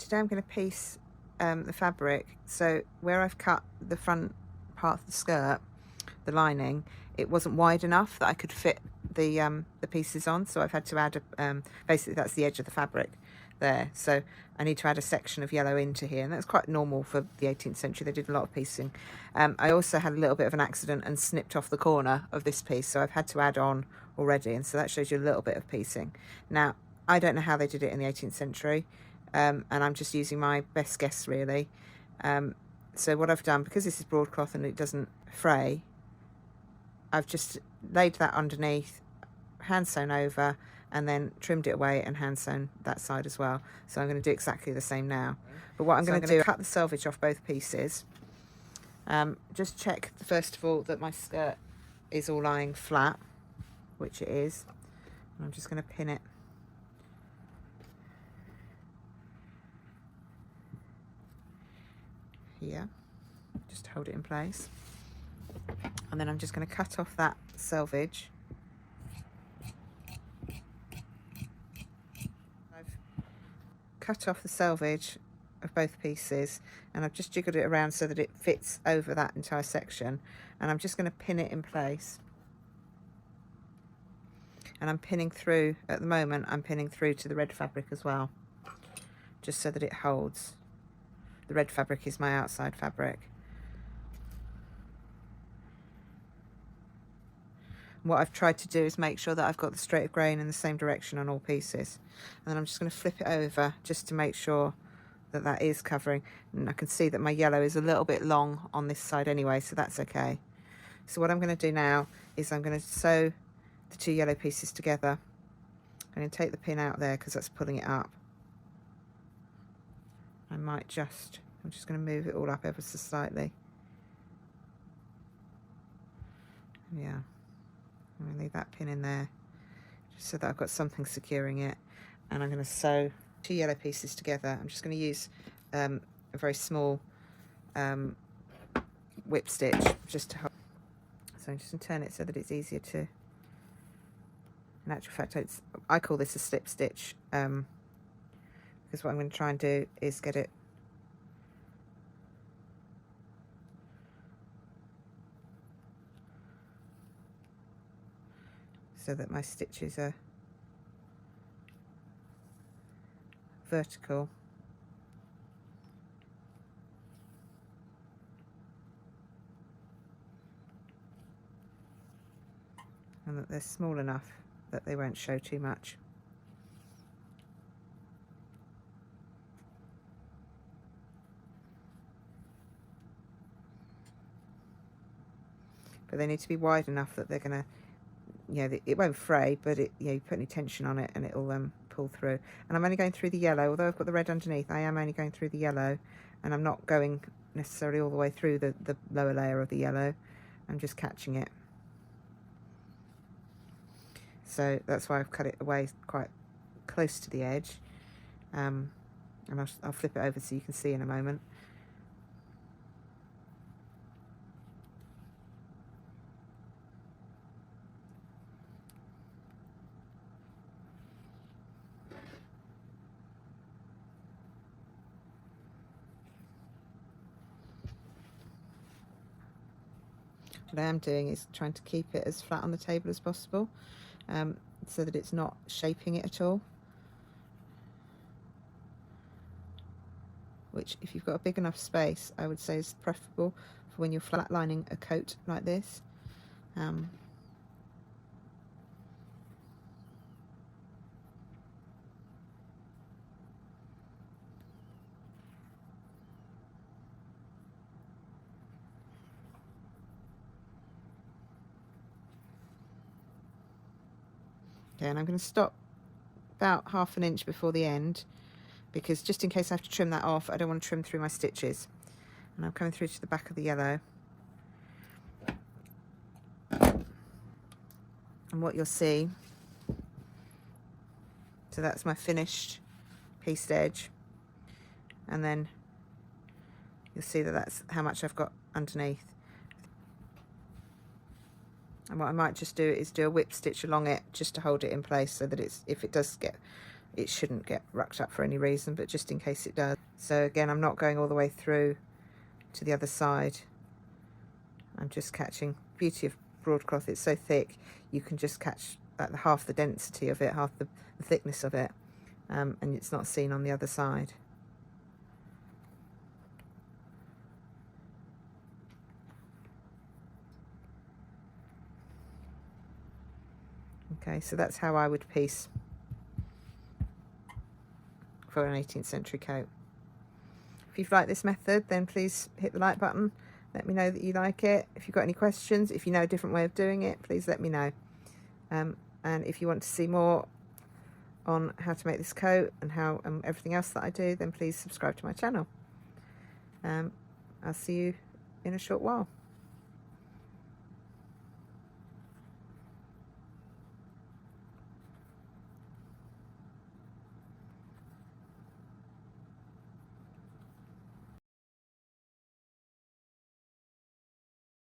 today I'm going to piece the fabric. So where I've cut the front part of the skirt, the lining, it wasn't wide enough that I could fit the pieces on, so I've had to add basically that's the edge of the fabric there, so I need to add a section of yellow into here, and that's quite normal for the 18th century. They did a lot of piecing. I also had a little bit of an accident and snipped off the corner of this piece, so I've had to add on already, and so that shows you a little bit of piecing. Now I don't know how they did it in the 18th century, and I'm just using my best guess really. So what I've done, because this is broadcloth and it doesn't fray, I've just laid that underneath, hand sewn over, and then trimmed it away and hand sewn that side as well. So I'm going to do exactly the same now. But what I'm going to do, cut the selvage off both pieces. Just check first of all that my skirt is all lying flat, which it is. And I'm just going to pin it here, just to hold it in place. And then I'm just going to cut off that selvage. I've cut off the selvage of both pieces, and I've just jiggled it around so that it fits over that entire section, and I'm just going to pin it in place. And I'm pinning through, at the moment I'm pinning through to the red fabric as well, just so that it holds. The red fabric is my outside fabric. What I've tried to do is make sure that I've got the straight of grain in the same direction on all pieces. And then I'm just going to flip it over just to make sure that that is covering. And I can see that my yellow is a little bit long on this side anyway, so that's okay. So what I'm going to do now is I'm going to sew the two yellow pieces together. I'm going to take the pin out there because that's pulling it up. I'm just going to move it all up ever so slightly. Yeah. I'm going to leave that pin in there just so that I've got something securing it, and I'm going to sew two yellow pieces together. I'm just going to use a very small whip stitch just to hold. So I'm just going to turn it so that it's easier to, in actual fact I call this a slip stitch, because what I'm going to try and do is get it so that my stitches are vertical. And that they're small enough that they won't show too much. But they need to be wide enough that they're going to, you know, it won't fray, but it, you know, you put any tension on it and it'll pull through. And I'm only going through the yellow, although I've got the red underneath, I am only going through the yellow, and I'm not going necessarily all the way through the lower layer of the yellow. I'm just catching it. So that's why I've cut it away quite close to the edge. And I'll flip it over so you can see in a moment. What I am doing is trying to keep it as flat on the table as possible, so that it's not shaping it at all. Which, if you've got a big enough space, I would say is preferable for when you're flatlining a coat like this. Okay, and I'm going to stop about ½ an inch before the end, because just in case I have to trim that off, I don't want to trim through my stitches. And I'm coming through to the back of the yellow. And what you'll see, so that's my finished pieced edge, and then you'll see that that's how much I've got underneath. And what I might just do is do a whip stitch along it just to hold it in place, so that it's, if it does get it shouldn't get rucked up for any reason, but just in case it does. So again, I'm not going all the way through to the other side. I'm just catching. Beauty of broadcloth, it's so thick, you can just catch like half the density of it, half the thickness of it, and it's not seen on the other side. Okay, so that's how I would piece for an 18th century coat. If you've liked this method, then please hit the like button. Let me know that you like it. If you've got any questions, if you know a different way of doing it, please let me know. And if you want to see more on how to make this coat and how everything else that I do, then please subscribe to my channel. I'll see you in a short while.